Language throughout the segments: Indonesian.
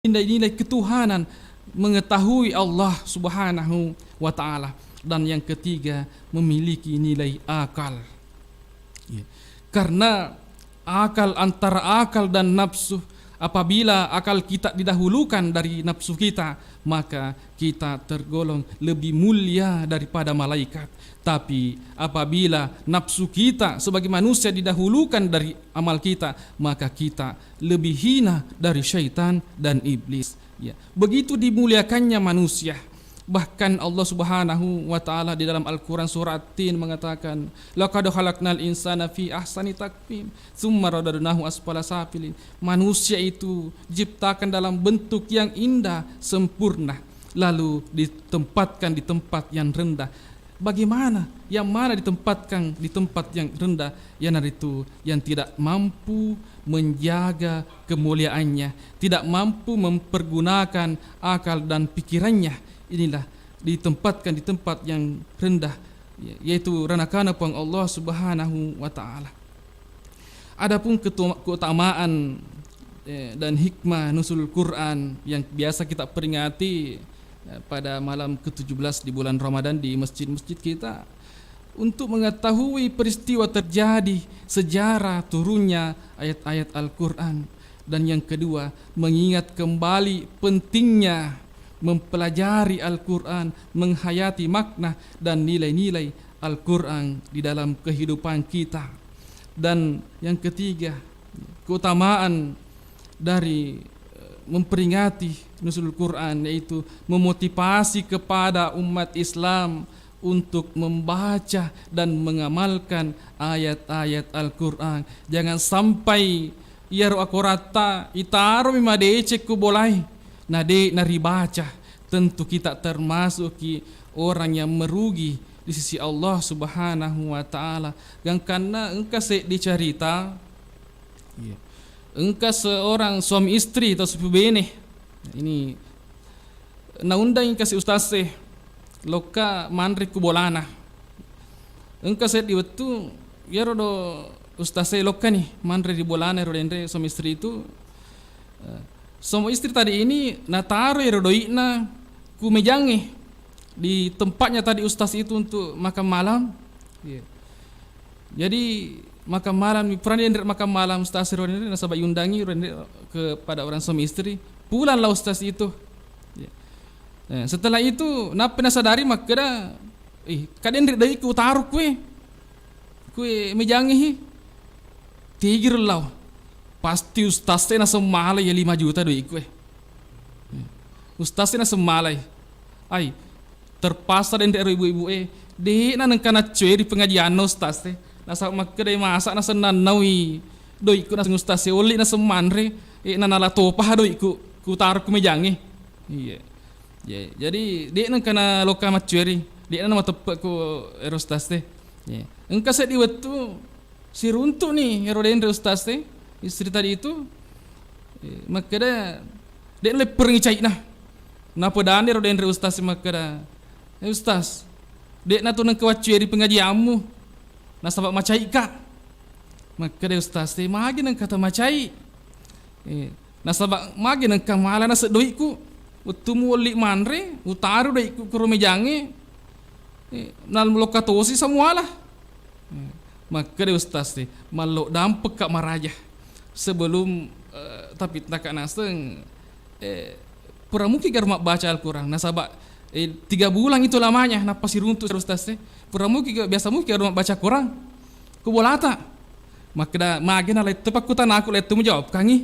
nilai-nilai ketuhanan, mengetahui Allah Subhanahu wa taala. Dan yang ketiga, memiliki nilai akal. Ya. Karena antara akal dan nafsu, apabila akal kita didahulukan dari nafsu kita, maka kita tergolong lebih mulia daripada malaikat. Tapi apabila nafsu kita sebagai manusia didahulukan dari amal kita, maka kita lebih hina dari syaitan dan iblis. Ya, begitu dimuliakannya manusia. Bahkan Allah Subhanahu wa taala di dalam Al-Qur'an surah At-Tin mengatakan, laqad khalaqnal insana fi ahsani taqwim, tsumma radadnahu asfala safilin. Manusia itu diciptakan dalam bentuk yang indah, sempurna, lalu ditempatkan di tempat yang rendah. Bagaimana? Yang mana ditempatkan di tempat yang rendah? Yang itu yang tidak mampu menjaga kemuliaannya, tidak mampu mempergunakan akal dan pikirannya. Inilah ditempatkan di tempat yang rendah, yaitu ranakana pang Allah Subhanahu wa taala. Adapun keutamaan dan hikmah nuzul Quran yang biasa kita peringati pada malam ke-17 di bulan Ramadan di masjid-masjid kita, untuk mengetahui peristiwa terjadi, sejarah turunnya ayat-ayat Al-Quran. Dan yang kedua, mengingat kembali pentingnya mempelajari Al-Quran, menghayati makna dan nilai-nilai Al-Quran di dalam kehidupan kita. Dan yang ketiga, keutamaan dari memperingati nuzul Quran, yaitu memotivasi kepada umat Islam untuk membaca dan mengamalkan ayat-ayat Al-Quran. Jangan sampai iaro akorata itaro mimadece ku bolai nade nari baca. Tentu kita termasuk orang yang merugi di sisi Allah Subhanahu wa taala. Yang karena engkau dicarita, engkau seorang suami istri atau sepupu-bene. Ini naundang kasih ustaz loka manri kubolana. Engkau di waktu ya rodo ustaz loka nih manri di bolana rodendre suami istri itu. Suami istri tadi ini nataro ya rodo ina ku mejangi di tempatnya tadi ustaz itu untuk makan malam. Jadi makan malam, pernah dia makan malam ustaz rodendre nasabah yundangi rodendre kepada orang suami istri. Pulanlah ustaz itu. Setelah itu napa nasadari makada kadang dari ku taruh kue mejangi tigir lau pasti ustaznya nasa malay ya 5 juta doi kue ustaznya nasa malay terpaksa dan dari ibu-ibu deh na nangkana cuy di pengajian ustaznya nasa makada masak nasa nanawi doi ku nasa ustaznya oli nasa manre nanala topah doi ku taruh ku mejangi. Iya. Jadi dia nang kana loka macueri, dia nama tepat ku erostas teh. Engkau di waktu si runtuh nih eroden erostas teh istri tadi itu, maka dia leper ngicai nah. Napa dan eroden erostas maka ustaz, dia na tu nang kawacueri pengajianmu, nasabak macai ka. Maka ustaz teh magi nang kata macai. Nasabak magi nang kamala nasa doiku. Utumu wali manre, utaru dai ku rumejange, nal lokatosi semualah. Maka de ustaz teh malok dampek kak maraja sebelum tapi tak naseng puramuki gar mak baca Al-Quran nasabak 3 bulan itu lamanya napa si runtuh ustaz teh puramuki biasa muki gar mak baca Quran ku bolata maka da magena le tepak ku tanaku le tu menjawab kangi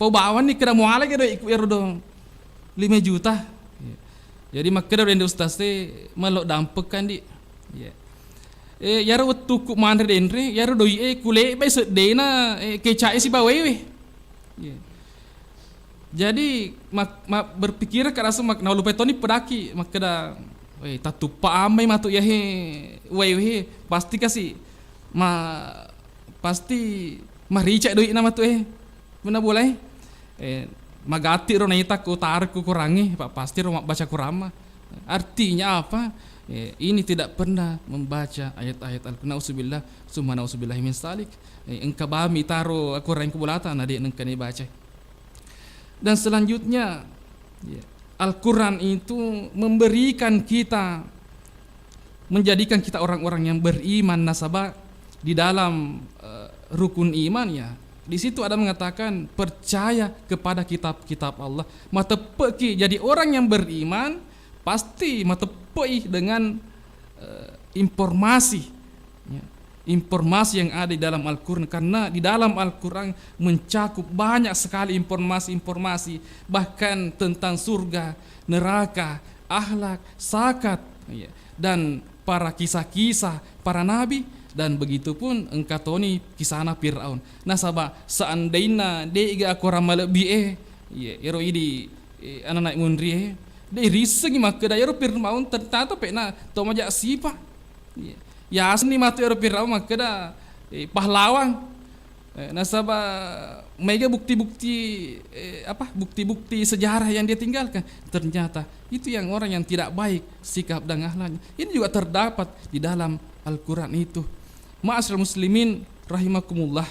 pau bawan ni kira muala ge do iku ero 5 juta. Jadi makanya dari ustaz teh malok dampek kan di. Yaro waktu ku mandre dendre, yaro doi kule be sedena kecai si bawewe. Jadi berpikir kerasa mak na lupa toni pedaki makada tatupa amai matu ya wewe pasti kasih pasti marica doi nama tu mana boleh magati ro naita ku tarik ku kurangi pasti ro baca Quran. Artinya apa? Ini tidak pernah membaca ayat-ayat Al-Quran. Nauzubillah, summa nauzubillah min salik. Engkau bami taro Quran ku bulata na di engkau ni baca. Dan selanjutnya Al-Quran itu memberikan kita, menjadikan kita orang-orang yang beriman. Nasabah di dalam rukun iman ya, di situ ada mengatakan percaya kepada kitab-kitab Allah. Mata peki jadi orang yang beriman pasti mata peki dengan informasi ya, informasi yang ada di dalam Al-Quran, karena di dalam Al-Quran mencakup banyak sekali informasi-informasi bahkan tentang surga, neraka, akhlak, zakat ya, dan para kisah-kisah para nabi. Dan begitu pun engkatoni kisahna Fir'aun. Nasabah seandainya dia aku ramal lebih ya ero idi anak munri dia risegi maka da ero Fir'aun ternyata pena to majak sipa ya asni matu ero Fir'aun maka da pahlawan. Nasabah mega bukti-bukti bukti-bukti sejarah yang dia tinggalkan, ternyata itu yang orang yang tidak baik sikap dan akhlaknya. Ini juga terdapat di dalam Al-Quran itu. Ma'asyiral muslimin rahimakumullah,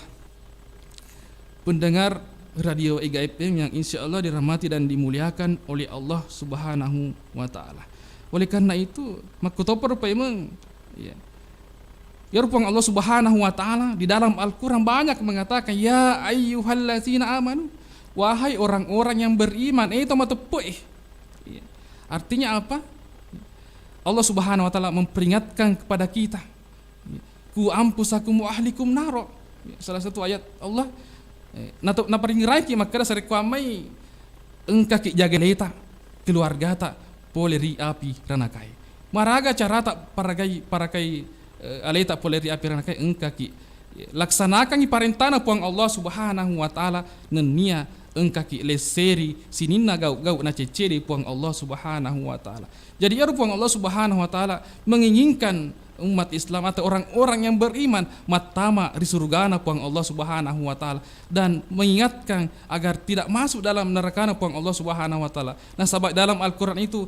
pendengar radio Ega FM yang insya Allah dirahmati dan dimuliakan oleh Allah Subhanahu wa Ta'ala. Oleh karena itu, makutopar memang ya rupang Allah Subhanahu wa Ta'ala di dalam Al-Quran banyak mengatakan ya ayyuhallazina amanu, wahai orang-orang yang beriman. Itu matepuk. Artinya apa? Allah Subhanahu wa Ta'ala memperingatkan kepada kita, ku ampusakum wa ahlikum naro. Salah satu ayat Allah na paringirai ki makada sare kuamai engka ki jaga leta keluarga ta poleri api ranakai. Maraga carata parakai aleta poleri api ranakai engka ki laksanakan parentana puang Allah Subhanahu wa Ta'ala nenia engka ki leseri sinina gau na ceceri puang Allah Subhanahu wa Ta'ala. Jadi ya puang Allah Subhanahu wa Ta'ala menginginkan umat Islam atau orang-orang yang beriman matama di surgana puang Allah Subhanahu wa Ta'ala, dan mengingatkan agar tidak masuk dalam neraka puang Allah Subhanahu wa Ta'ala. Nah, sabab dalam Al-Quran itu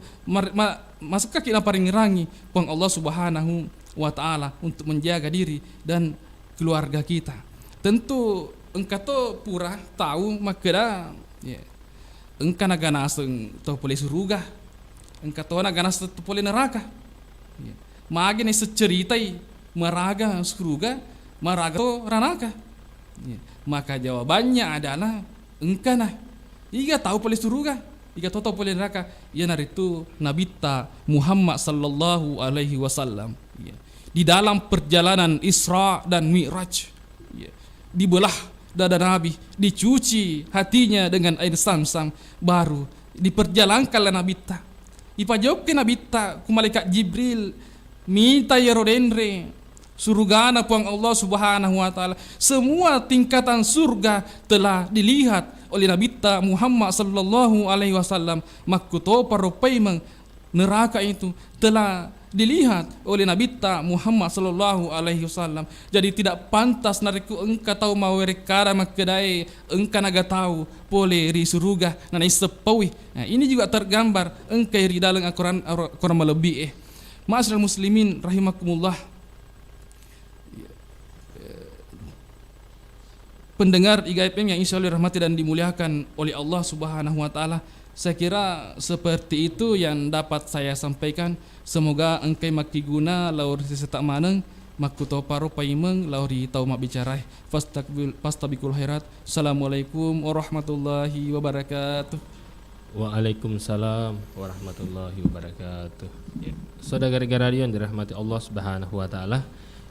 masuk kita paringirangi puang Allah Subhanahu wa Ta'ala untuk menjaga diri dan keluarga kita. Tentu engkau pura tahu makada engkau naganas tu boleh surga, engkau naganas tu boleh neraka. Magi ni seceritai maraga surga, maraga to ranaka. Maka jawabannya adalah engkana. Iga tahu boleh surga, iga tahu boleh neraka. Ya naritu Nabita Muhammad sallallahu alaihi wasallam. Di dalam perjalanan Isra dan Mi'raj, dibelah dada Nabi, dicuci hatinya dengan air Zam-Zam, baru diperjalankanlah Nabita. Ipajawabkan Nabita ku malaikat Jibril, minta ya rodenre surgana puang Allah Subhanahu wa Ta'ala. Semua tingkatan surga telah dilihat oleh Nabita Muhammad sallallahu alaihi wasallam. Makuto paropai neraka itu telah dilihat oleh Nabita Muhammad sallallahu alaihi wasallam. Jadi tidak pantas nariku engka tahu mau rekara makedai engka naga tahu boleh ri surga nanai sepawi. Nah, ini juga tergambar engka ri dalam Al-Quran melebih. Ma'asyiral muslimin rahimakumullah, pendengar Ega FM yang insya Allah dirahmati dan dimuliakan oleh Allah Subhanahu wa Ta'ala, saya kira seperti itu yang dapat saya sampaikan. Semoga engkai maki guna laur setak maneng makuto paro paimeng lauri tau mak bicarai fastabikul khairat. Assalamualaikum warahmatullahi wabarakatuh. Waalaikumsalam warahmatullahi wabarakatuh. Saudara radio yang dirahmati Allah Subhanahu wa Ta'ala,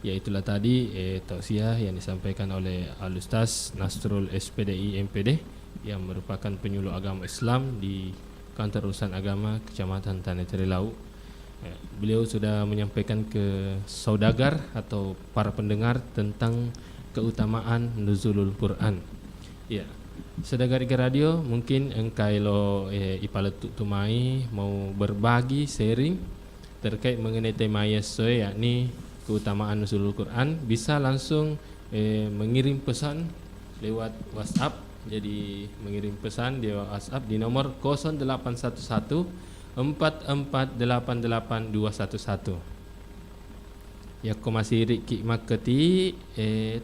yaitulah tadi tausiah yang disampaikan oleh Al-Ustaz Nasrul SPDI MPD yang merupakan penyuluh agama Islam di Kantor Urusan Agama Kecamatan Tanah Terilau. Beliau sudah menyampaikan ke saudagar atau para pendengar tentang keutamaan nuzulul Quran. Ya. Saudagar radio, mungkin engkai lo ipaletuk tumai mau berbagi sharing terkait mengenai tema Yesoy, yakni keutamaan nuzulul Quran, bisa langsung mengirim pesan lewat WhatsApp. Jadi mengirim pesan di WhatsApp di nomor 0811 4488 211. Ya ko masih Riki maketi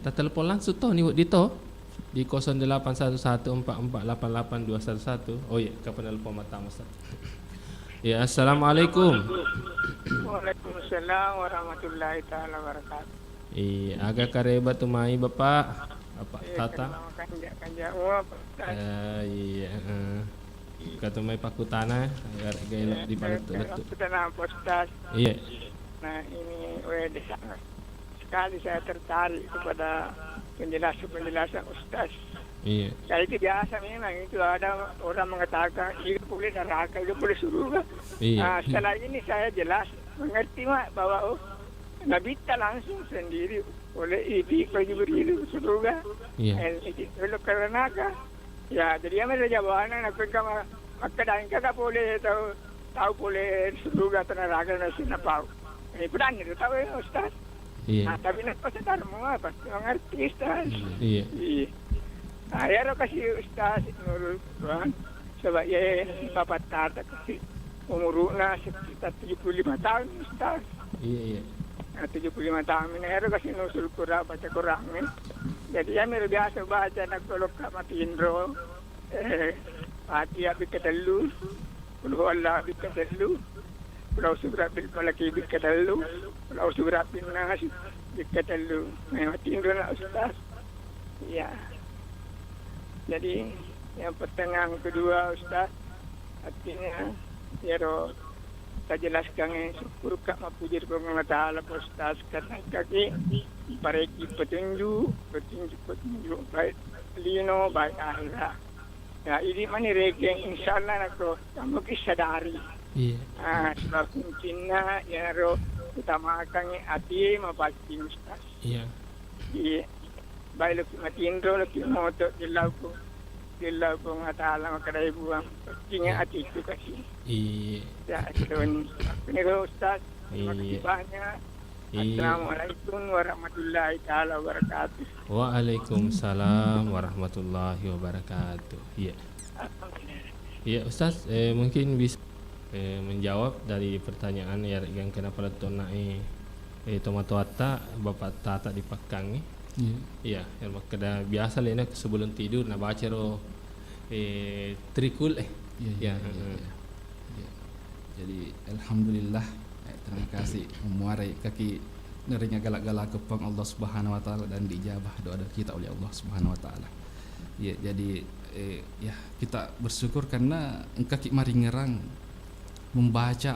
tak telepon langsung to ni dito di 081144888211. Oh iya, kapan telepon mata Ustaz? Ya, assalamualaikum. Waalaikumsalam warahmatullahi taala wabarakatuh. Agak kareba tumai Bapak. Apa Tata? Kanja Iya, katumai pakutana gaya di baletu. Sudah Ustaz. Iya. Nah, ini sangat sekali saya tertarik kepada penjelasan Ustaz. Iya. Ya itu biasa memang itu ada orang mengatakan hidup boleh neraka, hidup boleh surga. Iya. Nah, setelah ini saya jelas mengerti bahwa Nabi kita langsung sendiri oleh ibi kalau hidup surga. Iya. Itu kalau neraka. Ya, jadi yang mereka jawabannya nak kama maka dah enggak boleh tahu boleh surga atau neraka nasi napau. Ini pedan itu tahu ya Ustaz. Iya. Nah, tapi nak pasal semua pasti mengerti Ustaz. Iya. Nah, ya kasih Ustaz Nurul Quran sebab ya Bapak Tata kasih umurnya sekitar 75 tahun Ustaz. Iya. Nah, 75 tahun ini ya kasih nusul Quran baca Quran ni. Jadi ya mere biasa baca nak kolok mati indro Fatihah bikadallu Qul Allah bikadallu Qul subrat bil falaq bikadallu Qul subrat bin nas bikadallu. Mati indro nak Ustaz. Ya. Jadi yang pertanyaan kedua Ustaz, artinya biar saya jelaskan syukur kak mapuji kepada Allah Ustaz karena kaki pareki petunjuk baik lino baik akhirat. Ya ini mana regen insyaallah nak kamu kisadari. Iya. Sebab kuncinya ya ro utamakan hati mapasti Ustaz. Iya. Iya. Baik lebih mati indro lebih moto dilaku ngataala makadai buang pastinya hati itu kasih. Iya. Ya don ini Ustaz. Terima kasih banyak. Assalamualaikum warahmatullahi taala wabarakatuh. Waalaikumsalam warahmatullahi wabarakatuh. Iya. Iya Ustaz, mungkin bisa menjawab dari pertanyaan yang kenapa letonai tomato ata Bapak Tata di Pakang ni. Iya, yang makada biasa lena sebelum tidur nak baca ro trikul Iya. Jadi alhamdulillah terima kasih memuarai kaki ngerinya galak-galak kepang Allah Subhanahu wa taala dan diijabah doa kita oleh Allah Subhanahu wa taala. Ya, jadi ya kita bersyukur karena kaki mari ngerang membaca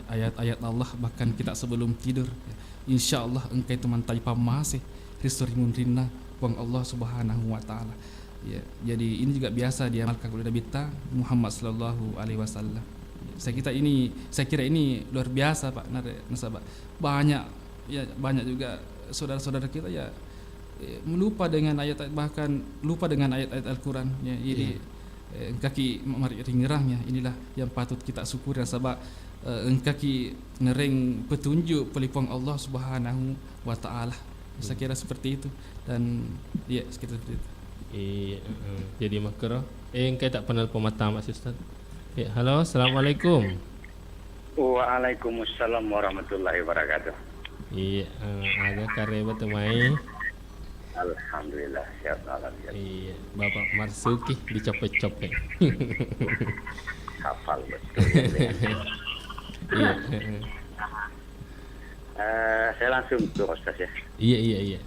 ayat-ayat Allah bahkan kita sebelum tidur. Insyaallah engkau teman taipam masih histori mundrina pang Allah Subhanahu wa taala. Ya, jadi ini juga biasa diamalkan oleh Nabi kita Muhammad sallallahu alaihi wasallam. Saya kira ini luar biasa Pak Nasabah. Banyak juga saudara-saudara kita ya lupa dengan ayat bahkan lupa dengan ayat-ayat Al-Qur'an ya. Jadi kaki mari ringerangnya inilah yang patut kita syukuri sebab kaki ngereng petunjuk pelipang Allah Subhanahu wa taala. Saya kira seperti itu dan ya sekitar seperti itu. Jadi makro engkai tak kenal pemata Mas Ustaz. Ya, halo, assalamualaikum. Waalaikumsalam warahmatullahi wabarakatuh. Iya, agak kareba tumai. Alhamdulillah siap alhamdulillah. Iya, Bapak Marsuki dicopet-copet. Hafal betul. Iya. Saya langsung ke Ustaz ya. Iya.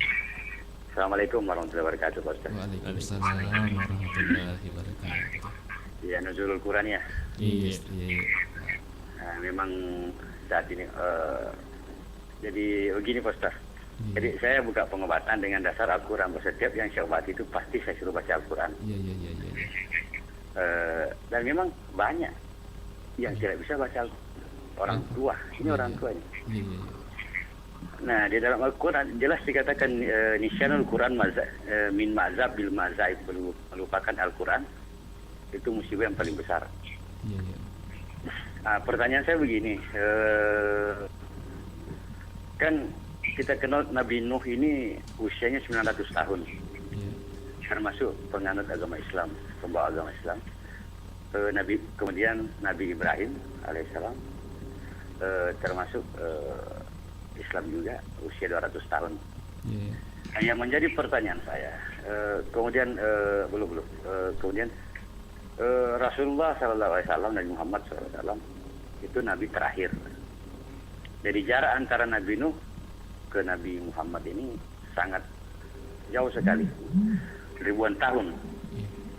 Assalamualaikum warahmatullahi wabarakatuh Ustaz. Waalaikumsalam warahmatullahi wabarakatuh. Ya nuzulul Quran ya. Iya. Memang saat ini jadi begini Pak Ustaz. Jadi saya buka pengobatan dengan dasar Al-Quran. Setiap yang saya obati itu pasti saya suruh baca Al-Quran. Iya. Dan memang banyak yang tidak bisa baca orang tua. Ini orang tua ini. Iya. Nah di dalam Al-Quran jelas dikatakan nisyanul Quran min mazhab bil mazhab, melupakan Al-Quran itu musibah yang paling besar. Iya. Nah, pertanyaan saya begini, kan kita kenal Nabi Nuh ini usianya 900 tahun, termasuk penganut agama Islam, pembawa agama Islam. Kemudian Nabi Ibrahim alaihissalam termasuk Islam juga, usia 200 tahun. Yang menjadi pertanyaan saya, Kemudian belum. Kemudian Rasulullah SAW, Nabi Muhammad SAW itu Nabi terakhir. Jadi jarak antara Nabi Nuh ke Nabi Muhammad ini sangat jauh sekali, ribuan tahun,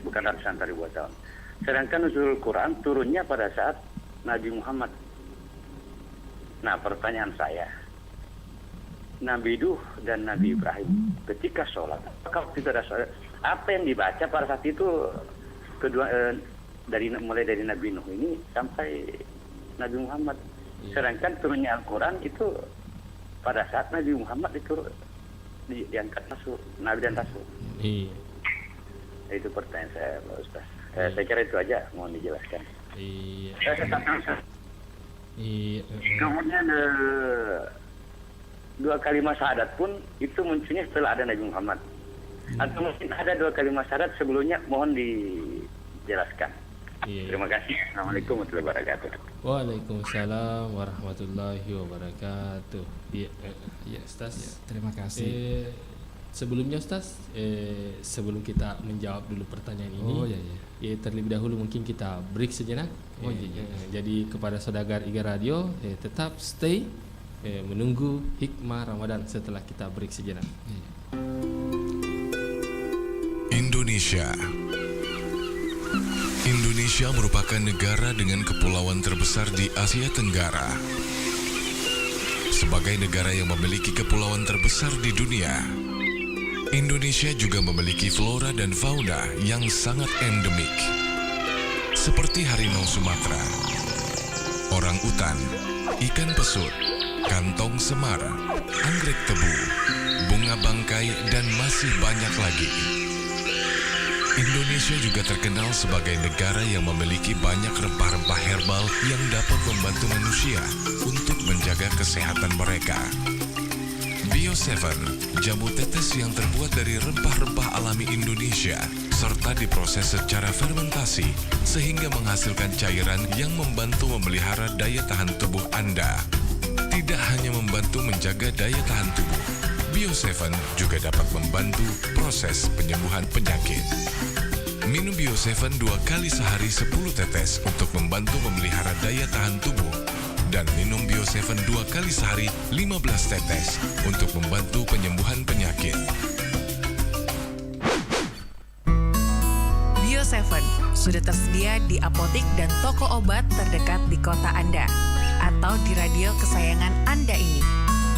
bukan ratusan ribuan tahun. Sedangkan nuzul Quran turunnya pada saat Nabi Muhammad. Nah, pertanyaan saya, Nabi Nuh dan Nabi Ibrahim ketika sholat, kalau tidak ada sholat, apa yang dibaca pada saat itu kedua mulai dari Nabi Nuh ini sampai Nabi Muhammad. Sedangkan turunnya Al-Quran itu pada saat Nabi Muhammad itu diangkat masuk Nabi dan Rasul. Iya. Itu pertanyaan saya, Pak Ustaz. Saya kira itu aja, mohon dijelaskan. Iya. Kemudian dua kalimat syahadat pun itu munculnya setelah ada Nabi Muhammad. Atau mungkin ada dua kalimat syahadat sebelumnya, mohon dijelaskan. Iya. Terima kasih. Assalamualaikum warahmatullahi wabarakatuh. Waalaikumsalam warahmatullahi wabarakatuh. Iya, Ustaz. Terima kasih. Sebelumnya Ustaz, sebelum kita menjawab dulu pertanyaan ini, terlebih dahulu mungkin kita break sejenak. Jadi kepada saudagar IGA Radio, tetap stay menunggu hikmah Ramadan setelah kita break sejenak. Indonesia merupakan negara dengan kepulauan terbesar di Asia Tenggara. Sebagai negara yang memiliki kepulauan terbesar di dunia, Indonesia juga memiliki flora dan fauna yang sangat endemik, seperti harimau Sumatera, orang utan, ikan pesut, kantong semar, anggrek tebu, bunga bangkai, dan masih banyak lagi. Indonesia juga terkenal sebagai negara yang memiliki banyak rempah-rempah herbal yang dapat membantu manusia untuk menjaga kesehatan mereka. Bio7, jamu tetes yang terbuat dari rempah-rempah alami Indonesia, serta diproses secara fermentasi, sehingga menghasilkan cairan yang membantu memelihara daya tahan tubuh Anda. Tidak hanya membantu menjaga daya tahan tubuh, Bio7 juga dapat membantu proses penyembuhan penyakit. Minum Bio7 2 kali sehari 10 tetes untuk membantu memelihara daya tahan tubuh. Dan minum Bio7 2 kali sehari 15 tetes untuk membantu penyembuhan penyakit. Bio7 sudah tersedia di apotik dan toko obat terdekat di kota Anda atau di radio kesayangan Anda ini.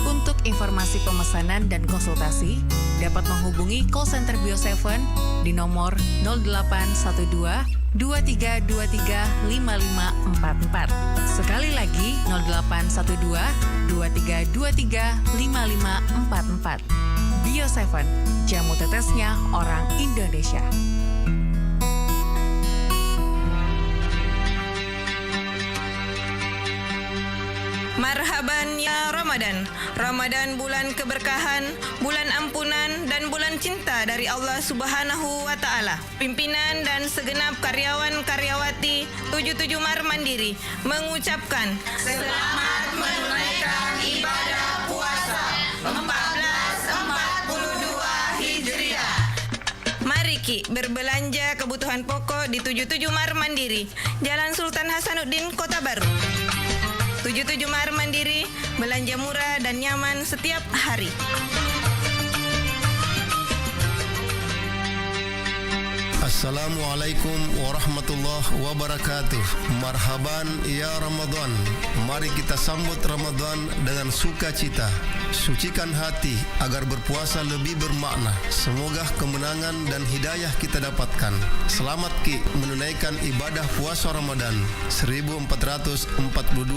Untuk informasi pemesanan dan konsultasi, dapat menghubungi call center Bio7 di nomor 0812 2323 5544. Sekali lagi 0812 2323 5544. Bio7, jamu tetesnya orang Indonesia. Marhaban ya Ramadan. Ramadan bulan keberkahan, bulan ampunan dan bulan cinta dari Allah Subhanahu wa taala. Pimpinan dan segenap karyawan-karyawati 77 Mar Mandiri mengucapkan selamat menunaikan ibadah puasa 1442 Hijriah. Mari Ki berbelanja kebutuhan pokok di 77 Mar Mandiri, Jalan Sultan Hasanuddin, Kota Baru. 77 Mar Mandiri, belanja murah dan nyaman setiap hari. Assalamualaikum warahmatullahi wabarakatuh. Marhaban ya Ramadan. Mari kita sambut Ramadan dengan sukacita. Sucikan hati agar berpuasa lebih bermakna. Semoga kemenangan dan hidayah kita dapatkan. Selamat Ki menunaikan ibadah puasa Ramadan 1442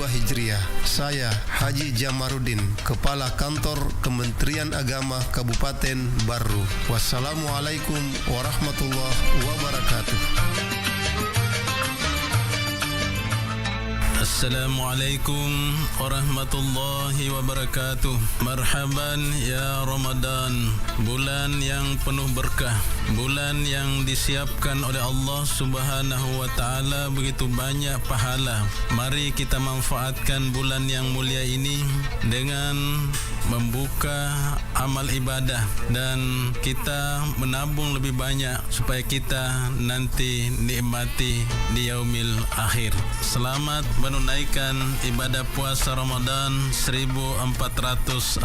Hijriah. Saya Haji Jamaruddin, Kepala Kantor Kementerian Agama Kabupaten Baru. Wassalamualaikum warahmatullahi wabarakatuh. Assalamualaikum warahmatullahi wabarakatuh. Marhaban ya Ramadan, bulan yang penuh berkah, bulan yang disiapkan oleh Allah Subhanahu wa taala begitu banyak pahala. Mari kita manfaatkan bulan yang mulia ini dengan membuka amal ibadah dan kita menabung lebih banyak supaya kita nanti nikmati di yaumil akhir. Selamat menunaikan ibadah puasa Ramadan 1442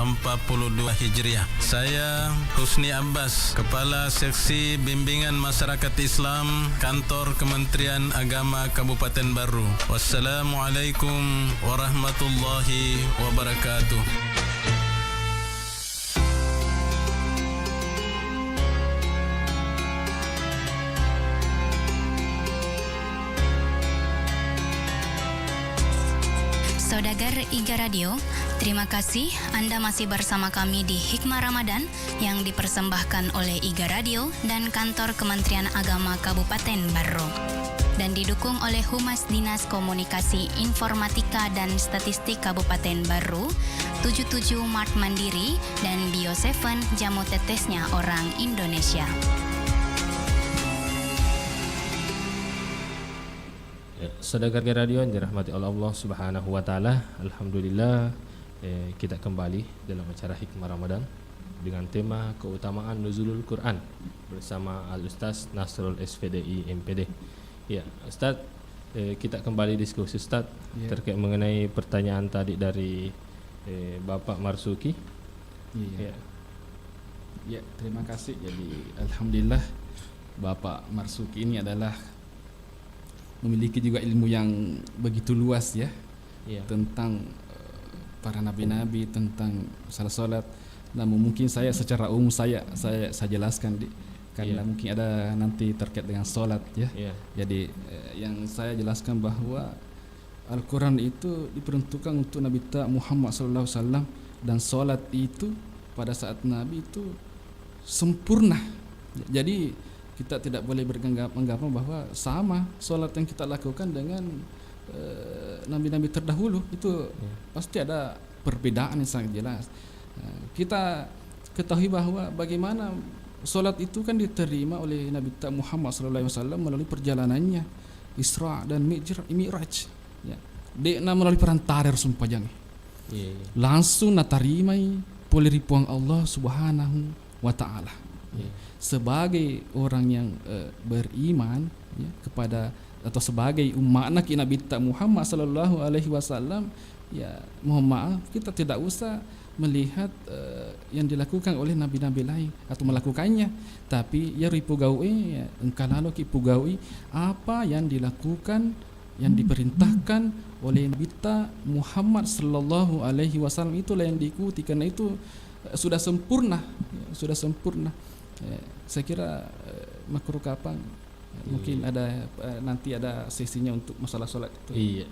Hijriah. Saya Husni Abbas, Kepala Seksi Bimbingan Masyarakat Islam Kantor Kementerian Agama Kabupaten Baru. Wassalamualaikum warahmatullahi wabarakatuh. Saudagar Iga Radio, terima kasih Anda masih bersama kami di Hikmah Ramadan yang dipersembahkan oleh Iga Radio dan Kantor Kementerian Agama Kabupaten Baru dan didukung oleh Humas Dinas Komunikasi Informatika dan Statistik Kabupaten Baru, 77 Mart Mandiri, dan Bio7 Jamu Tetesnya Orang Indonesia. Saudagar radio yang dirahmati oleh Allah Subhanahu wa taala. Alhamdulillah kita kembali dalam acara Hikmah Ramadan dengan tema keutamaan nuzulul Quran bersama Al-Ustaz Nasrul SVDI MPD. Ya, Ustaz, kita kembali diskusi Ustaz terkait mengenai pertanyaan tadi dari Bapak Marsuki. Ya, terima kasih. Jadi alhamdulillah Bapak Marsuki ini adalah memiliki juga ilmu yang begitu luas tentang para nabi-nabi, tentang salat. Namun mungkin saya secara umum saya jelaskan karena mungkin ada nanti terkait dengan salat Jadi yang saya jelaskan bahwa Al-Quran itu diperuntukkan untuk Nabi Muhammad SAW dan salat itu pada saat Nabi itu sempurna. Jadi kita tidak boleh beranggapan bahwa sama solat yang kita lakukan dengan nabi-nabi terdahulu. Itu pasti ada perbedaan yang sangat jelas. Kita ketahui bahwa bagaimana solat itu kan diterima oleh Nabi Muhammad SAW melalui perjalanannya Isra dan Mi'raj. Dia melalui perantara Rasul Pajang. Langsung natarimai oleh ribuan Allah Subhanahu wa taala. Sebagai orang yang beriman kepada atau sebagai umat Nabi Muhammad sallallahu alaihi wasallam, mohon maaf kita tidak usah melihat yang dilakukan oleh nabi-nabi lain atau melakukannya, tapi ripugaui engkau lalu kipugaui apa yang dilakukan yang diperintahkan oleh Nabi Muhammad sallallahu alaihi wasallam, itulah yang diikuti karena itu sudah sempurna. Saya kira makruh kapan mungkin ada nanti ada sesinya untuk masalah solat itu.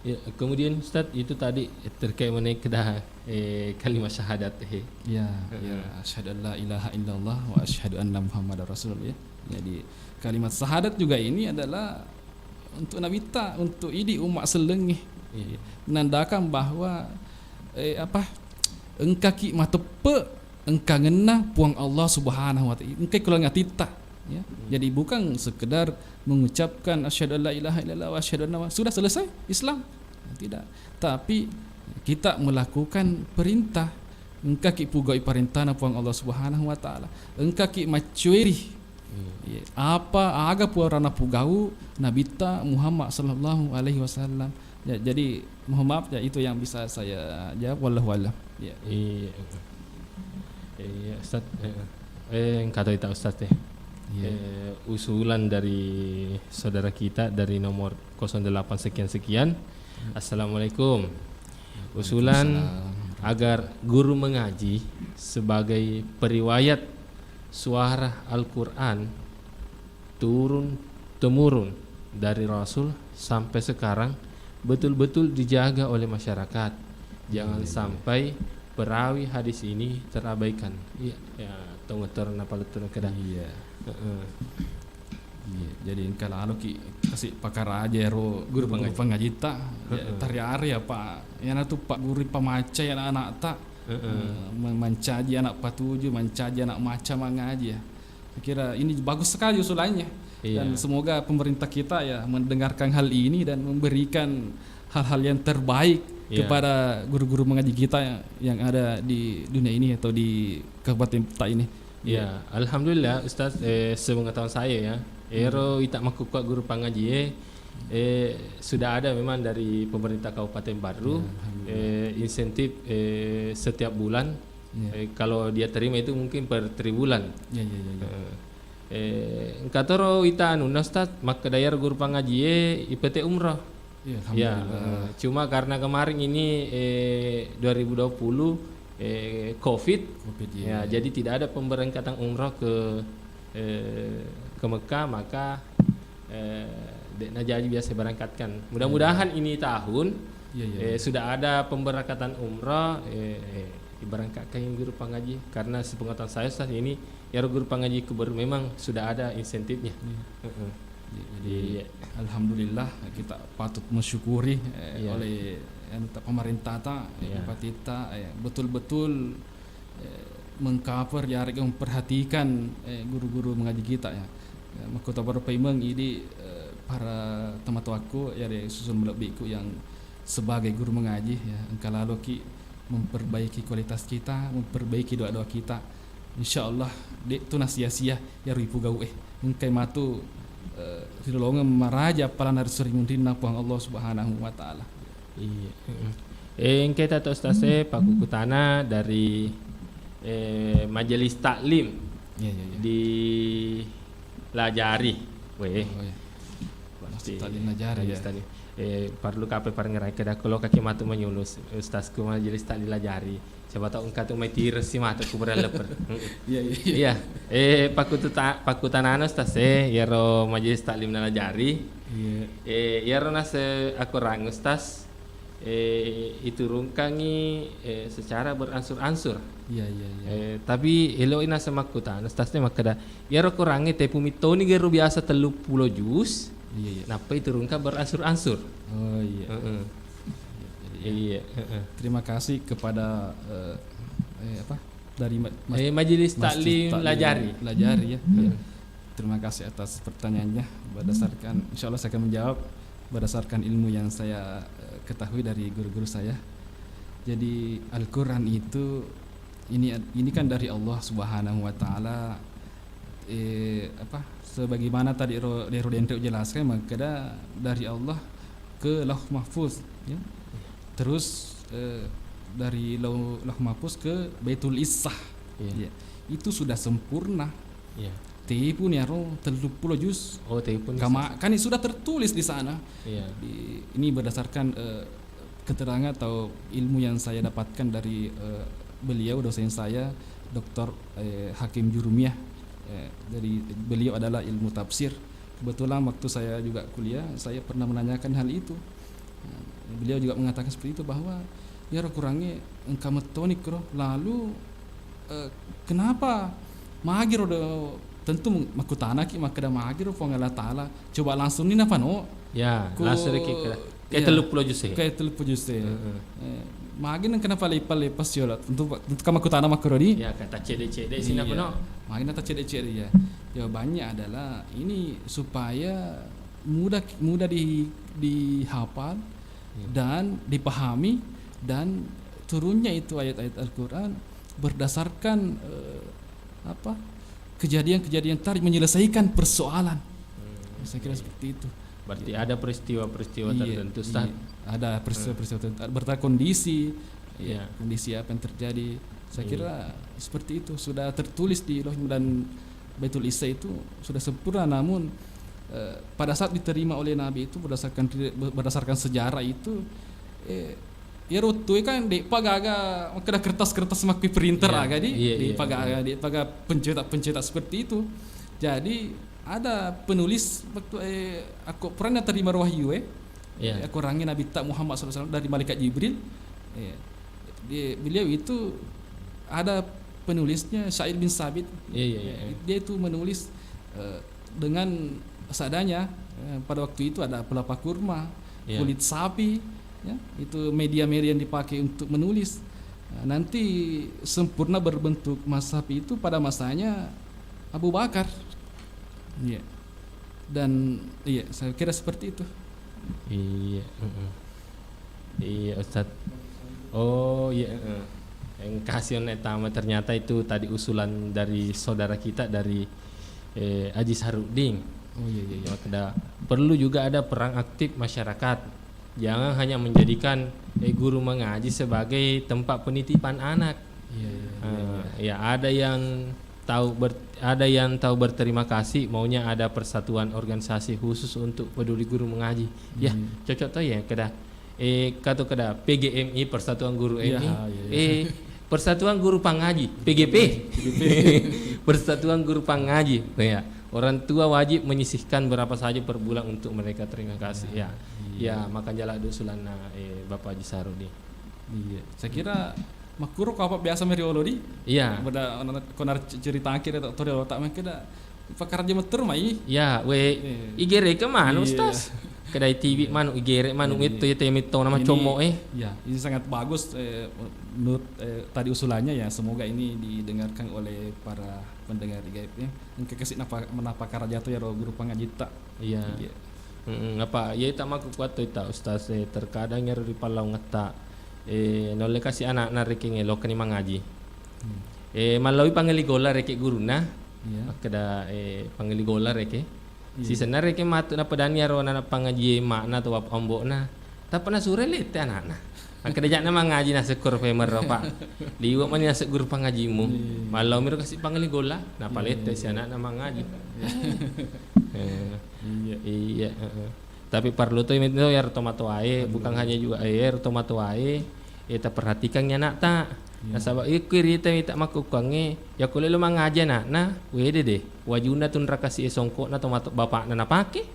Ya, kemudian Ustaz itu tadi terkait mengenai kalimat syahadat. Asyhadu an la ilaha illallah wa asyhadu anna Muhammadar Rasulullah. Jadi kalimat syahadat juga ini adalah untuk Nabi untuk ini umat selengih. Menandakan bahwa engkau ki matepe engkau ngena puang Allah Subhanahu wa taala, engkau kulang atita Jadi bukan sekedar mengucapkan asyhadu alla ilaha illallah wa asyhadu anna sudah selesai Islam, tidak, tapi kita melakukan perintah. Engkau ki pugai perintah puang Allah Subhanahu wa taala, engkau ki macuiri apa aga puarana pugau Nabi Muhammad sallallahu alaihi wasallam. Jadi mohon maaf itu yang bisa saya jawab, wallahu a'lam. Ustaz, kata kita Ustaz usulan dari saudara kita dari nomor 08 sekian. Assalamualaikum. Usulan agar guru mengaji sebagai periwayat suara Al-Quran turun temurun dari Rasul sampai sekarang betul-betul dijaga oleh masyarakat. Jangan sampai perawi hadis ini terabaikan. Tunggu napa letur kedah. Jadi kalau ki kasih pakar aja ro guru pengaji tak tariari apa yang itu pak guru pamaca anak-anak tak mencaji anak patuju mencaji anak maca mengaji ya. Saya kira ini bagus sekali usulannya dan semoga pemerintah kita ya mendengarkan hal ini dan memberikan hal-hal yang terbaik kepada guru-guru mengaji kita yang ada di dunia ini atau di Kabupaten Peta ini. Ya, alhamdulillah Ustaz, sepengetahuan saya ya, ero itak makukak guru pengaji sudah ada memang dari pemerintah Kabupaten Baru insentif setiap bulan. Kalau dia terima itu mungkin per 3 bulan. Katoro ita anu Ustaz, maka dayar guru pengaji IPT umrah. Cuma karena kemarin ini 2020 COVID ya, jadi tidak ada pemberangkatan umrah ke Mekah, maka Dek Najaji biasa berangkatkan. Mudah-mudahan ini tahun sudah ada pemberangkatan umrah diberangkatkan guru pengaji, karena sepengetahuan saya saat ini ya guru pengaji baru memang sudah ada insentifnya. Jadi alhamdulillah kita patut mensyukuri oleh pemerintah Patita betul-betul mengcover ya memperhatikan guru-guru mengaji kita ya. Mahkota Baru Paimeng ini para teman-temanku ya susun melebihiku yang sebagai guru mengaji ya, engkau lalu ki memperbaiki kualitas kita, memperbaiki doa-doa kita. Insyaallah dek tu sia-sia ya ribu gawe engkai matu rilonga maraja palan hari sering dina puang Allah Subhanahu wa taala. Iya. Engkai tato Ustaz pakukutana dari majelis taklim di Lajari. Taklim Lajari ya. Perlu kape parengerai kada kalau kaki matu menyulus Ustazku majelis taklim Lajari. Siapa tahu engkau tu mai tires si mata ku berleper. Iya. Pakutanana Ustaz ya ro majelis taklim Lajari. Ya ro nas aku rang Ustaz itu rungkangi secara beransur-ansur. Tapi elo ina sama kutan Ustaznya makada ya ro kurangi te pumitoni geru biasa 30 juz. Napa itu rungka beransur-ansur. Terima kasih kepada dari Majelis Taklim Lajari ya. Terima kasih atas pertanyaannya. Berdasarkan insyaallah saya akan menjawab berdasarkan ilmu yang saya ketahui dari guru-guru saya. Jadi Al-Qur'an itu ini kan dari Allah Subhanahu wa taala. Sebagaimana tadi Rodente jelaskan, maka dari Allah ke Lauh Mahfuz ya. Terus dari Lauh Mahfuz ke Baitul Izzah ya. Itu sudah sempurna Tipun ya ro 30 juz. Tipun kan sudah tertulis di sana. Ini berdasarkan keterangan atau ilmu yang saya dapatkan dari beliau dosen saya Dr. Hakim Jurumiyah. Dari beliau adalah ilmu tafsir. Kebetulan waktu saya juga kuliah saya pernah menanyakan hal itu. Beliau juga mengatakan seperti itu bahwa ya kurangnya engkau metonik roh. Lalu kenapa magir do tentu makutana ki makada magir roh Allah taala coba langsung ni napa no langsung kayak 30 juz kayak 30 juz magin kenapa lepas yola tentu kamakutana makroni kata cede-cede sini apa no magin kata cede-cede ya jawabannya adalah ini supaya mudah dihafal dan dipahami dan turunnya itu ayat-ayat Al-Qur'an berdasarkan kejadian-kejadian tadi menyelesaikan persoalan. Saya kira seperti itu. Berarti ada peristiwa-peristiwa tertentu Ustaz. Ada peristiwa-peristiwa tertentu bertanya kondisi kondisi apa yang terjadi. Saya kira seperti itu sudah tertulis di Lauh dan Baitul Izzah itu sudah sempurna, namun pada saat diterima oleh Nabi itu berdasarkan sejarah itu ya rotu kan di pagaga kena kertas-kertas makai printer agak di pagaga pencetak seperti itu. Jadi ada penulis waktu aku pernah terima wahyu aku orangnya Nabi Muhammad SAW dari malaikat Jibril. Beliau itu ada penulisnya Sa'id bin Sabit. Dia itu menulis dengan seadanya. Pada waktu itu ada pelapa kurma, kulit sapi, ya, itu media-media yang dipakai untuk menulis. Nanti sempurna berbentuk mazhab itu pada masanya Abu Bakar. Iya. Dan iya, saya kira seperti itu. Iya. Iya, Ustaz. Oh, iya. Yang kasihan etama ternyata itu tadi usulan dari saudara kita dari Haji Sarudin. Oh iya. Maka perlu juga ada peran aktif masyarakat. Jangan hanya menjadikan guru mengaji sebagai tempat penitipan anak. Ya, ada yang tahu berterima kasih, maunya ada persatuan organisasi khusus untuk peduli guru mengaji. Ya, cocok tuh ya kada PGMI Persatuan Guru MI. Persatuan Guru Pangaji, PGP. Persatuan Guru Pangaji. Ya, orang tua wajib menyisihkan berapa saja per bulan untuk mereka terima kasih. Ya, makan jala usulan Bapak Haji Sarudi. Iya, saya kira makuro apa biasa meriolo di. Iya. Pada konar cerita akhir atau toriolo tak makeda pakar jam tur mai. Ya, igere ke mana Ustaz? Kedai TV manu igere manu itu ya temito nama como Ya, ini sangat bagus menurut tadi usulannya ya. Semoga ini didengarkan oleh para pendengar IGP ya. Yang kekasih menapa karajato ya guru pangajita. Iya. Apa ya tak maku kuat itu Ustaz terkadang nyari di palau ngeta noleh kasih anak nariking lo kani mangaji. Malawi pangeligola reke guruna. Kada pangeligola reke. Si senar reke matu na padanya ro na pangaji makna to wap ombo na. Tapi na sure lete anak-anak. Kada jak na mangaji na sekur femer ro Pak. Liwa man na segur pangajimu. Malawi miro kasih pangeligola na palete si anak na mangaji. Iya. Tapi perlu tuh itu ya tomato ae, bukan hanya juga air tomato ae. Kita perhatikan nya nak tak. Nah sabab ikir kita minta makukange, ya kule lu mangaja nak nah, wede deh. Wajuna tun rakasi songko na tomato bapak na napake.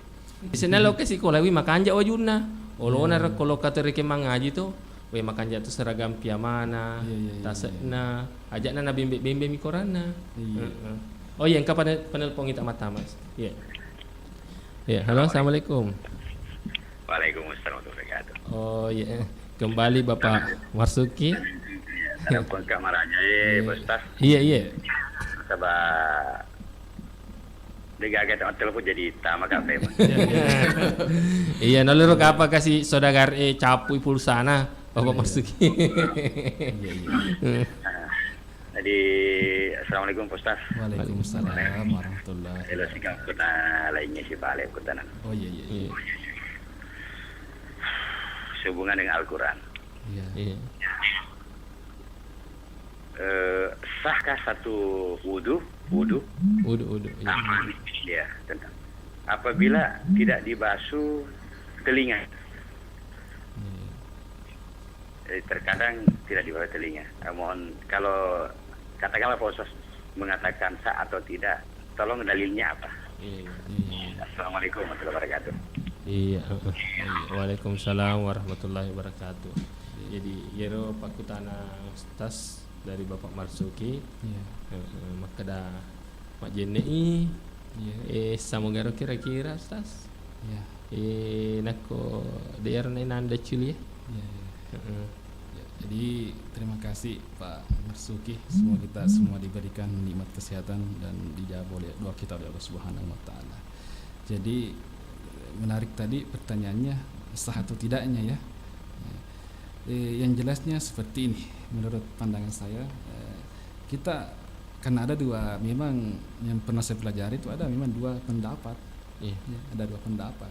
Isena lo kasi kolewi makanja wajuna. Olo na kalau kata reke mangaji tuh, we makanja tuh seragam piamana, tasena, ajak na bimbe mikorana. Oh iya, engkau penelpon kita mata mas. Iya. Ya, halo, assalamualaikum. Waalaikumsalam warahmatullahi wabarakatuh. Oh iya, kembali Bapak Marsuki. Ada kamarnya Ustaz. Iya. Coba digaget telepon jadi tama kafe. Iya, nolero apa kasih saudagar capu pulsana Bapak Marsuki. Iya. Jadi assalamualaikum Ustaz. Waalaikumsalam warahmatullahi wabarakatuh. Elo sikang kuna lainnya si balik kutanan. Oh iya. Sehubungan dengan Al-Quran. Iya. Sahkah satu wudu? Ya, tentang apabila tidak dibasuh telinga. Terkadang tidak dibasuh telinga. Mohon kalau katakanlah Pak Ustaz mengatakan sah atau tidak, tolong dalilnya apa? Assalamualaikum warahmatullahi wabarakatuh. Iya. Waalaikumsalam warahmatullahi wabarakatuh. Jadi yero pakutana Ustaz dari Bapak Marsuki. Maka dah mak jenei. Samogaro kira-kira Ustaz. Nako daerah nanda cili. Jadi terima kasih Pak Marsuki. Semua kita semua diberikan nikmat kesehatan dan dijawab oleh doa kita oleh Allah Subhanahu wa taala. Jadi menarik tadi pertanyaannya sah atau tidaknya ya. Yang jelasnya seperti ini menurut pandangan saya. Kita karena ada dua, memang yang pernah saya pelajari itu ada memang dua pendapat. Ada dua pendapat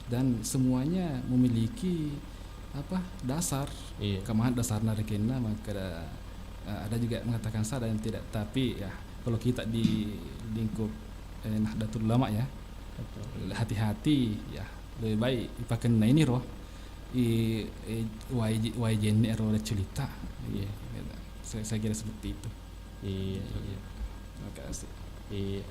dan semuanya memiliki dasar. Kemahan dasar narikena maka ada juga mengatakan sah dan tidak. Tapi ya kalau kita di lingkup Nahdlatul Ulama ya, hati-hati ya, lebih baik dipakai ini roh YJN roh cerita. Saya kira seperti itu. Iya. Terima kasih. Iya.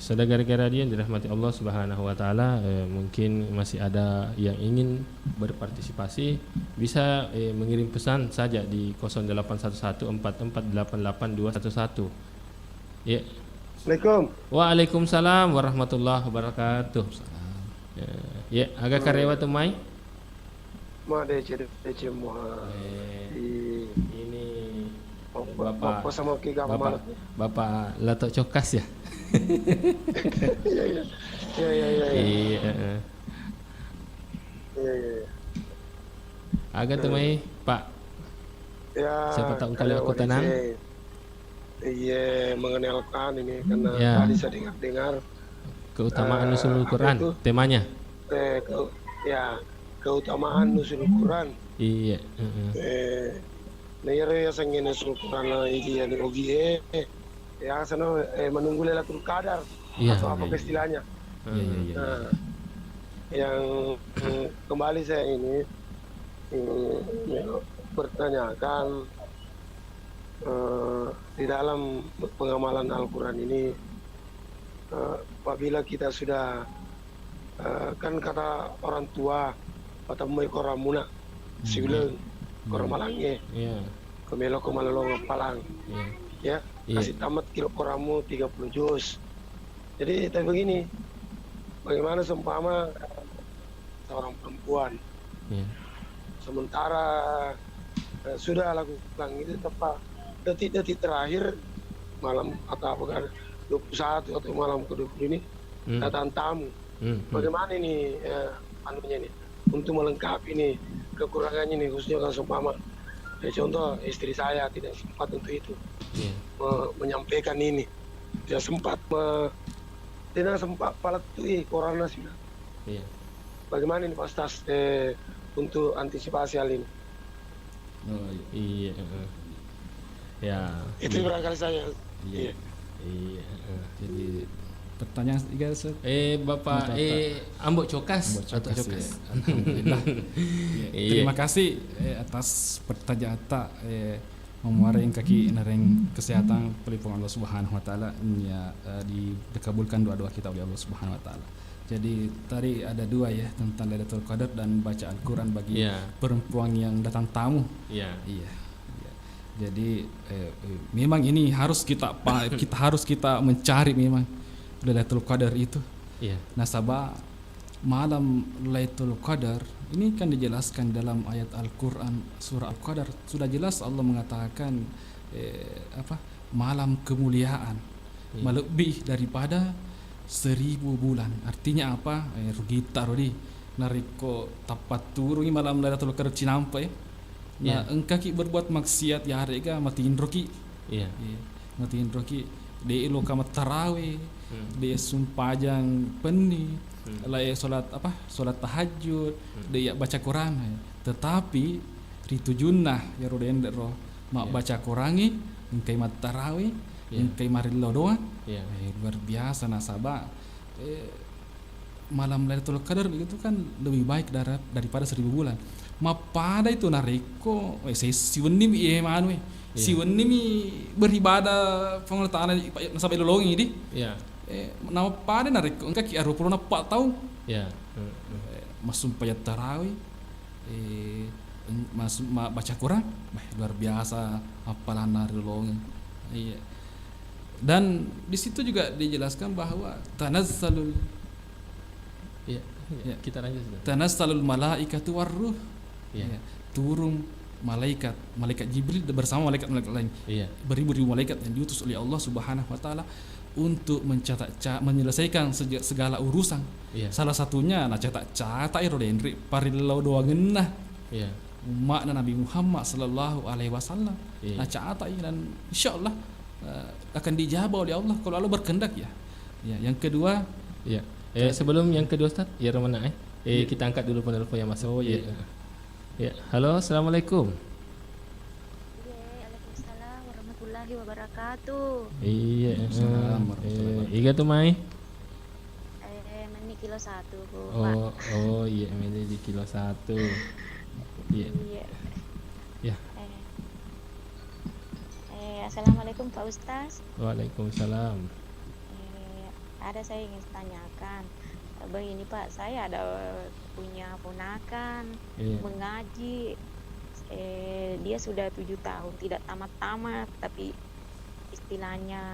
Saudara-saudara yang dirahmati Allah Subhanahu wa taala, mungkin masih ada yang ingin berpartisipasi, bisa mengirim pesan saja di 081144888211. Ya. Assalamualaikum. Waalaikumsalam warahmatullahi wabarakatuh. Ya, agak karyawan tu mai. Ma DC semua. Ini Bapak sama Ki Gamal. Bapak Latok Cokas ya. Ya. Iya. Agak tu mai, Pak. Ya. Siapa tahu kali aku tenang. Iya, mengenalkan ini karena tadi saya dengar keutamaan nuzulul Quran temanya. Keutamaan nuzulul Quran. Iya. Nere sangin nuzulul Quran ini yang OGE. Ya sana menunggu Lailatul Qadar atau apa istilahnya. Yang kembali saya ini bertanyakan di dalam pengamalan Al-Quran ini apabila kita sudah kan kata orang tua patamai koramuna siuleung koramalangnya kemelo kemalolong palang ya kasih tamat kilo koramu 30 juz. Jadi tapi begini, bagaimana seumpama seorang perempuan sementara sudah lakukan itu tepat detik-detik terakhir malam atau apa kan 21 atau malam ke-20 ini datang tamu. Bagaimana ini anunya nih untuk melengkapi nih kekurangannya nih khususnya kalau seumpama contoh istri saya tidak sempat untuk itu menyampaikan ini tidak sempat palatui corona sudah. Bagaimana ini Pak Ustaz untuk antisipasi hal ini? Ya. Itu barangkali saya. Iya. Jadi pertanyaan tiga Bapak Ambok Cokas. Alhamdulillah. Terima kasih atas pertanyaan tak memuarai kaki nareng kesehatan pelipung Allah Subhanahu wa taala dikabulkan doa-doa kita oleh Allah Subhanahu wa taala. Jadi tadi ada dua ya tentang Lailatul Qadar dan baca Al-Quran bagi perempuan yang datang tamu. Iya. Jadi memang ini harus kita mencari memang Lailatul Qadar itu. Nasabah malam Lailatul Qadar ini kan dijelaskan dalam ayat Al-Quran surah Al-Qadar sudah jelas Allah mengatakan malam kemuliaan melebih daripada 1000 bulan. Artinya apa? Rugi tarodi nariko tapat turungi malam Lailatul Qadar cinampai. Nah, engkaki berbuat maksiat ya harga matiin roki. Matiin roki de lo kamat tarawih, de sumpajang peni, lai salat tahajud, de ya baca Quran. Tetapi ritujunah ya roden ro mak baca Qurangi, engkai mat tarawih, engkai marilo doa. Luar biasa nasabah. Malam Lailatul Qadar itu kan lebih baik daripada 1000 bulan. Mapada itu nariko siwenim manu siwenim beribadah pengeltaan sampai lolongi di nama pada nariko engka ki 24 tahun masuk payat tarawih masuk baca Quran luar biasa hafalan lolongi dan di situ juga dijelaskan bahwa tanazzalul kita lanjut. Tanazzalul malaikatu warruh. Turun malaikat Jibril bersama malaikat lain. Beribu-ribu malaikat yang diutus oleh Allah Subhanahu wa taala untuk menyelesaikan segala urusan. Salah satunya catat irodendri parillau doa ngenah. Umat Nabi Muhammad sallallahu alaihi wasallam. Catat dan insyaallah akan dijawab oleh Allah kalau Allah berkehendak ya. Yang kedua sebelum yang kedua Ustaz, Romana kita angkat dulu penelpon yang masuk. Halo, assalamualaikum. Waalaikumsalam warahmatullahi wabarakatuh. Iga tu mai? Meni kilo 1 Bu. Meni di kilo 1. Assalamualaikum Pak Ustaz. Waalaikumsalam. Ada saya ingin tanyakan. Begini Pak, saya ada punya ponakan mengaji. Dia sudah 7 tahun tidak tamat-tamat, tapi istilahnya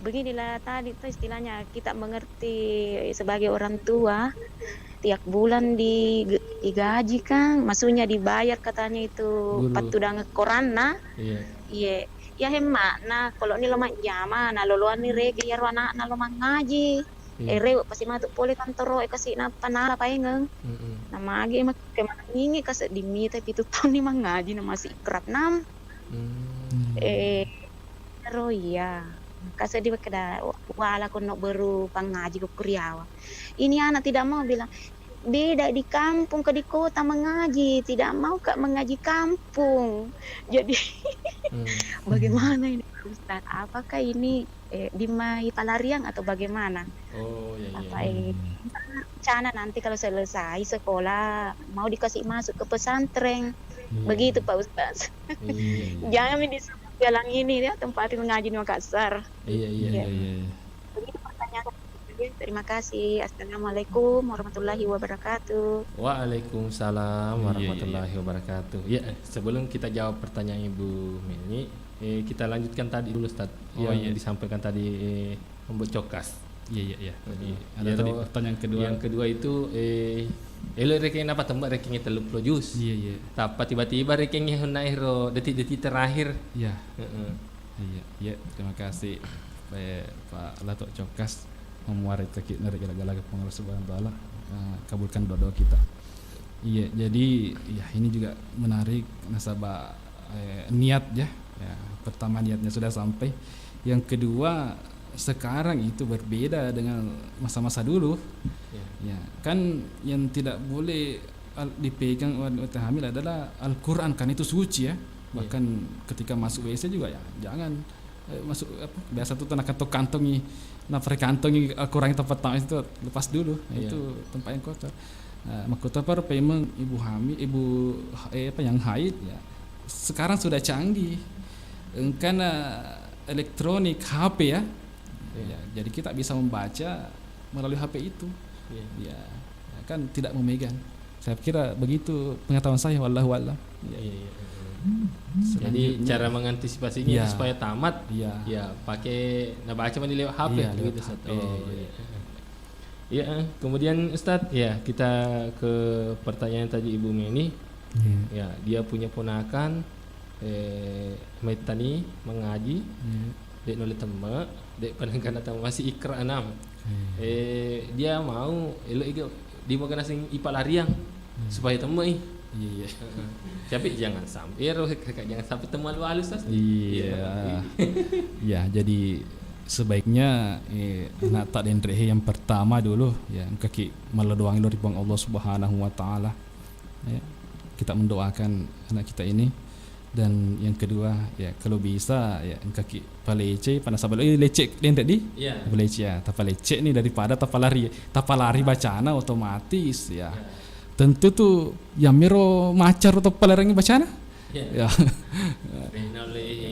beginilah tadi tuh istilahnya kita mengerti sebagai orang tua tiap bulan digaji kan, maksudnya dibayar katanya itu patudang koran nah. Iya. Ya hemat nah kalau ni lomak jama nah loloan ni regi ya anak na lomang ngaji. Rew pasti matuk pole kantor kasih na panala paengeng. Na magi mak kemangingi kas dimi tapi itu tahun ni mangaji na masih ikrap nam. Ro ya. Kasi di kada wala ko no baru pangaji ko Kuriawa. Ini anak tidak mau bilang beda di kampung ke di kota mengaji, tidak mau Kak mengaji kampung. Jadi bagaimana ini Ustaz? Apakah ini di Mai Palariang atau bagaimana? Apa rencana nanti kalau selesai sekolah mau dikasih masuk ke pesantren? Begitu Pak Ustaz. Jangan disebut jalan ini ya tempat mengaji di Makassar. Iya. Begitu pertanyaan. Terima kasih. Assalamualaikum warahmatullahi wabarakatuh. Waalaikumsalam warahmatullahi wabarakatuh. Ya, sebelum kita jawab pertanyaan Ibu Meni, kita lanjutkan tadi dulu Ustaz yang disampaikan tadi Mbok Cokas. Iya. Ada tadi pertanyaan kedua. Yang kedua itu elo reking apa tembak rekingnya 30 juz. Iya. Tapi tiba-tiba rekingnya naik ro detik-detik terakhir. Iya. Iya, terima kasih Pak Lato Cokas memuarai kaki narik gala-gala pengurus Subhanahu wa taala, kabulkan doa-doa kita. Iya, jadi ya ini juga menarik nasabah niat ya. Pertama niatnya sudah sampai. Yang kedua sekarang itu berbeda dengan masa-masa dulu. Ya, kan yang tidak boleh dipegang wanita hamil adalah Al-Qur'an, kan itu suci ya. Bahkan ketika masuk WC juga ya jangan masuk biasa tuh kantongi kantongi Al-Qur'an tempat tamu itu lepas dulu. Itu tempat yang kotor. Makota par memang ibu hamil, yang haid ya. Sekarang sudah canggih. Karena elektronik HP ya. Jadi kita bisa membaca melalui HP itu. Ya, kan tidak memegang. Saya kira begitu pengetahuan saya, wallahu a'lam. Jadi cara mengantisipasinya supaya tamat ya pakai baca lewat HP begitu Ustaz. Iya, kemudian Ustaz ya kita ke pertanyaan tadi Ibu Meni. Ya, dia punya ponakan Maitani mengaji. Dek nolih temak, dek penangkan datang masih ikra 6. Dia mau dia mau kena sing IPA lariang supaya temui. Iya. Tapi jangan sampai jangan sampai temuan lu halus Ustaz. Iya. Ya, jadi sebaiknya nak tak dendrehe yang pertama dulu ya kaki meledoangi dari Allah Subhanahu wa taala. Ya. Kita mendoakan anak kita ini. Dan yang kedua ya kalau bisa ya kaki palece pada sahabat lecek dia tadi palece ya tapalece ni daripada tapalari bacana otomatis ya tentu tuh ya mero macar atau palarang bacana ya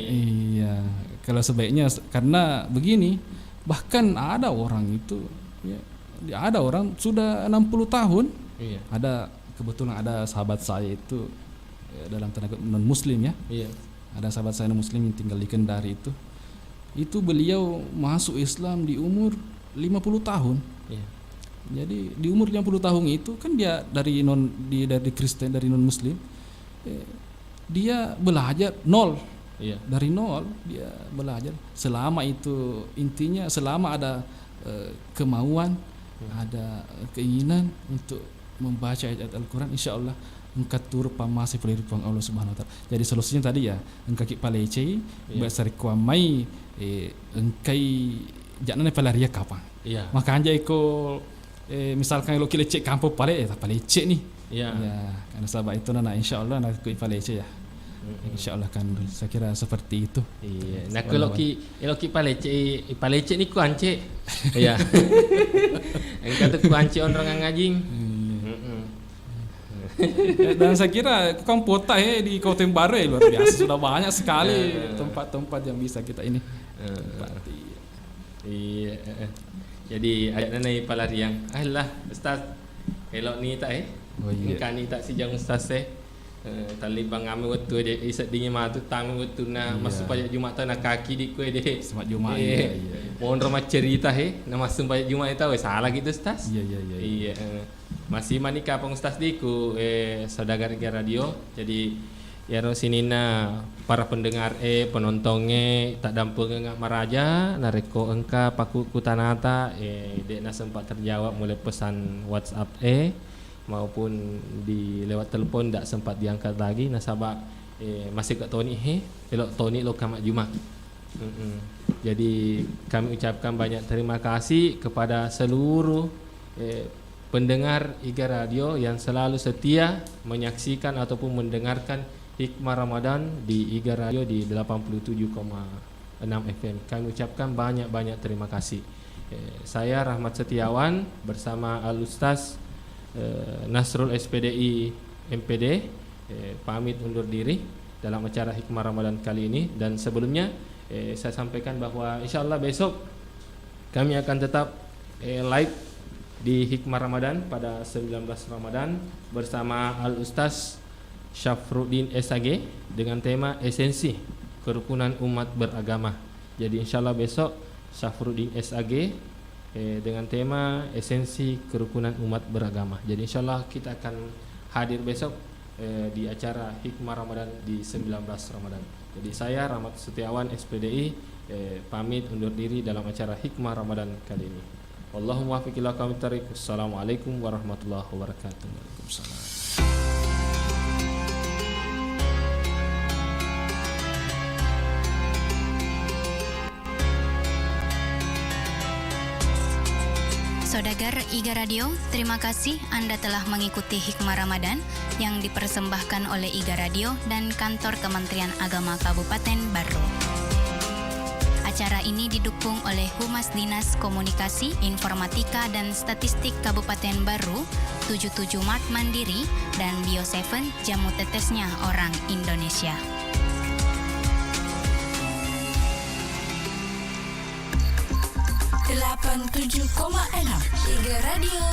iya kalau sebaiknya karena begini bahkan ada orang itu ya ada orang sudah 60 tahun ada kebetulan ada sahabat saya itu dalam tenaga non muslim ya. Ada sahabat saya non muslim yang tinggal di Kendari itu beliau masuk Islam di umur 50 tahun. Jadi di umur 50 tahun itu kan dia dari Kristen, dari non muslim. Dia belajar nol. Dari nol dia belajar. Selama itu intinya selama ada kemauan, ada keinginan untuk membaca ayat Al-Qur'an, insyaallah engkatur pamasi pelirupang Allah Subhanahu wa taala. Jadi solusinya tadi ya engkaki palece basari kuamai engkai jangan palaria kapan. Makanya iko misalkan lo kilecek kampo pale palece nih. Ya, karena sahabat itu nana insyaallah nak ku palece ya. Insyaallah kan saya kira seperti itu. Iya. Nah kalau ki palece ni ku ance. Ya. Engkatu ku ance orang ngajing. Dan saya kira kompota di Kota Baru luar biasa sudah banyak sekali tempat-tempat yang bisa kita ini. Iya. Jadi ada nai palariang. Alah Ustaz. Kalau ni tak kan ni tak si jang Ustaz Tali bang ame waktu dia isat dingin matu tamu waktu na masuk pajak Jumat na kaki di kue deh. Semat Jumat. Mohon rumah cerita he, na masuk pajak Jumat itu salah gitu Ustaz. Iya. Masih manika pong Ustaz diku saudagar radio. Jadi ya rosinina para pendengar penontonnya tak dampung ngak maraja nareko engka paku kutanata dek na sempat terjawab mulai pesan WhatsApp maupun di lewat telepon tak sempat diangkat lagi nasabah masih ke Tony elok Tony lo kamak Jumat. Jadi kami ucapkan banyak terima kasih kepada seluruh pendengar IGA Radio yang selalu setia menyaksikan ataupun mendengarkan Hikmah Ramadan di IGA Radio di 87,6 FM. Kami ucapkan banyak-banyak terima kasih. Saya Rahmat Setiawan bersama Al-Ustaz Nasrul SPDI MPD pamit undur diri dalam acara Hikmah Ramadan kali ini. Dan sebelumnya saya sampaikan bahwa insyaallah besok kami akan tetap live di Hikmah Ramadan pada 19 Ramadan bersama Al-Ustaz Syafruddin SAG dengan tema esensi kerukunan umat beragama. Jadi insyaallah besok Syafruddin SAG dengan tema esensi kerukunan umat beragama. Jadi insyaallah kita akan hadir besok di acara Hikmah Ramadan di 19 Ramadan. Jadi saya Rahmat Setiawan SPDI pamit undur diri dalam acara Hikmah Ramadan kali ini. Wallahumma waffiq ila aqwamit thariq. Assalamualaikum warahmatullahi wabarakatuh. Waalaikumsalam. Saudagar IGA Radio, terima kasih Anda telah mengikuti Hikmah Ramadan yang dipersembahkan oleh IGA Radio dan Kantor Kementerian Agama Kabupaten Barro. Acara ini didukung oleh Humas Dinas Komunikasi, Informatika dan Statistik Kabupaten Barro, 77 Mart Mandiri, dan Bio7 Jamu Tetesnya Orang Indonesia. Delapan 7,6 IGA Radio.